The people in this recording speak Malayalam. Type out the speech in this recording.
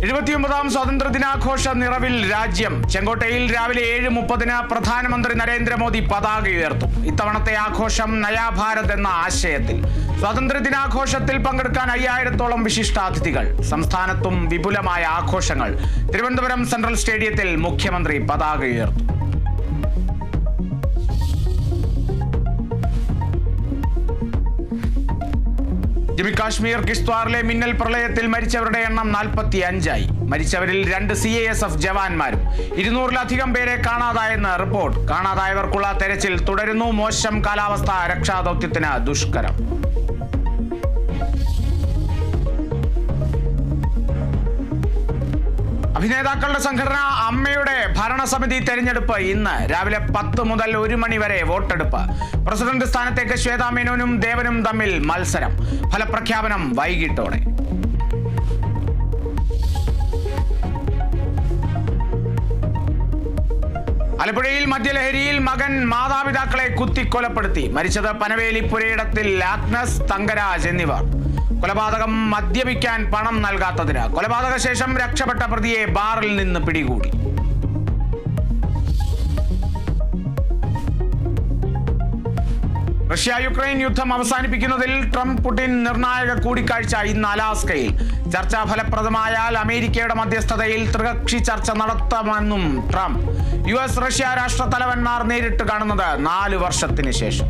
79ാം സ്വാതന്ത്ര്യദിനാഘോഷ നിറവിൽ രാജ്യം. ചെങ്കോട്ടയിൽ രാവിലെ 7:30 പ്രധാനമന്ത്രി നരേന്ദ്രമോദി പതാക ഉയർത്തും. ഇത്തവണത്തെ ആഘോഷം നയാ ഭാരത് എന്ന ആശയത്തിൽ. സ്വാതന്ത്ര്യദിനാഘോഷത്തിൽ പങ്കെടുക്കാൻ 5000-ഓളം വിശിഷ്ടാതിഥികൾ. സംസ്ഥാനത്തും വിപുലമായ ആഘോഷങ്ങൾ. തിരുവനന്തപുരം സെൻട്രൽ സ്റ്റേഡിയത്തിൽ മുഖ്യമന്ത്രി പതാക ഉയർത്തും. ജമ്മു കാശ്മീർ കിഷ്ത്വാറിലെ മിന്നൽ പ്രളയത്തിൽ മരിച്ചവരുടെ എണ്ണം 45ആയി. മരിച്ചവരിൽ 2 CASF ജവാന്മാരും 200-ലധികം പേരെ കാണാതായെന്ന് റിപ്പോർട്ട്. കാണാതായവർക്കുള്ള തെരച്ചിൽ തുടരുന്നു. മോശം കാലാവസ്ഥ രക്ഷാദൗത്യത്തിന് ദുഷ്കരം. അഭിനേതാക്കളുടെ സംഘടന അമ്മയുടെ ഭരണസമിതി തെരഞ്ഞെടുപ്പ് ഇന്ന് രാവിലെ 10 മുതൽ 1 മണി വരെ വോട്ടെടുപ്പ്. പ്രസിഡന്റ് സ്ഥാനത്തേക്ക് ശ്വേതാ മേനോനും ദേവനും തമ്മിൽ മത്സരം. ഫലപ്രഖ്യാപനം വൈകിട്ടോടെ. ആലപ്പുഴയിൽ മദ്യലഹരിയിൽ മകൻ മാതാപിതാക്കളെ കുത്തിക്കൊലപ്പെടുത്തി. മരിച്ചത് പനവേലി പുരയിടത്തിൽ ആഗ്നസ്, തങ്കരാജ് എന്നിവർ. കൊലപാതകം മദ്യപിക്കാൻ പണം നൽകാത്തതിന്. കൊലപാതക ശേഷം രക്ഷപ്പെട്ട പ്രതിയെ ബാറിൽ നിന്ന് പിടികൂടി. റഷ്യ-യുക്രൈൻ യുദ്ധം അവസാനിപ്പിക്കുന്നതിൽ ട്രംപ് പുടിൻ നിർണായക കൂടിക്കാഴ്ച ഇന്ന് അലാസ്കയിൽ. ചർച്ച ഫലപ്രദമായാൽ അമേരിക്കയുടെ മധ്യസ്ഥതയിൽ ത്രികക്ഷി ചർച്ച നടത്താമെന്നും ട്രംപ്. US റഷ്യ രാഷ്ട്രത്തലവന്മാർ നേരിട്ട് കാണുന്നത് 4 വർഷത്തിന് ശേഷം.